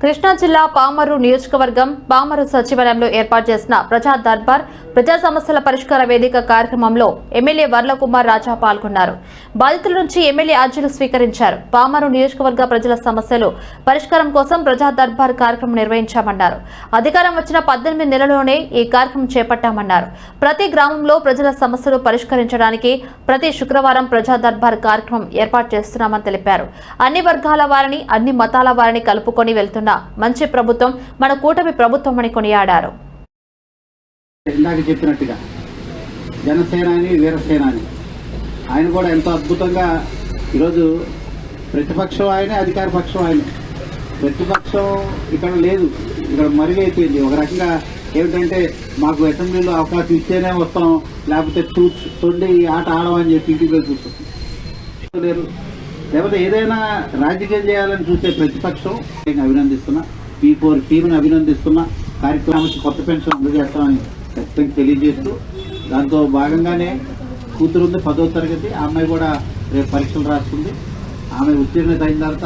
కృష్ణా జిల్లా పామరు నియోజకవర్గం పామరు సచివాలయంలో ఏర్పాటు చేసిన ప్రజా దర్బార్ ప్రజా సమస్యల పరిష్కార వేదిక కార్యక్రమంలో ఎమ్మెల్యే వర్లకుమార్ రాజా పాల్గొన్నారు. బాధితుల నుంచి ఎమ్మెల్యే అర్జీలు స్వీకరించారు. పామరు నియోజకవర్గ ప్రజల సమస్యలు పరిష్కారం కోసం ప్రజా దర్బార్ కార్యక్రమం నిర్వహించామన్నారు. అధికారం వచ్చిన 18 నెలల్లోనే ఈ కార్యక్రమం చేపట్టామన్నారు. ప్రతి గ్రామంలో ప్రజల సమస్యలు పరిష్కరించడానికి ప్రతి శుక్రవారం ప్రజా దర్బార్ కార్యక్రమం ఏర్పాటు చేస్తున్నామని తెలిపారు. అన్ని వర్గాల వారిని అన్ని మతాల వారిని కలుపుకొని వెళ్తున్న మంచి ప్రభుత్వం మన కూటమి ప్రభుత్వం అని కొనియాడారు. ఇందాక చెప్పినట్టుగా జనసేనాని వీరసేనాని ఆయన కూడా ఎంతో అద్భుతంగా ఈరోజు ప్రతిపక్షం ఆయనే, అధికార పక్షం ఆయనే. ప్రతిపక్షం ఇక్కడ లేదు, ఇక్కడ మరుగైపోయింది. ఒక రకంగా ఏమిటంటే మాకు అసెంబ్లీలో అవకాశం ఇస్తేనే వస్తాం, లేకపోతే తొండి ఆట ఆడమని చెప్పి ఇంటికి పోయి కూర్చోలేరు. లేకపోతే ఏదైనా రాజకీయం చేయాలని చూసే ప్రతిపక్షం అభినందిస్తున్నా. P4 టీంని అభినందిస్తున్నా. కార్యక్రమానికి కొత్త పెన్షన్ అందజేస్తామని ఖచ్చితంగా తెలియజేస్తూ, దాంతో భాగంగానే కూతురు ఉంది 10వ తరగతి, ఆ అమ్మాయి కూడా రేపు పరీక్షలు రాస్తుంది. ఆమె ఉత్తీర్ణత అయిన తర్వాత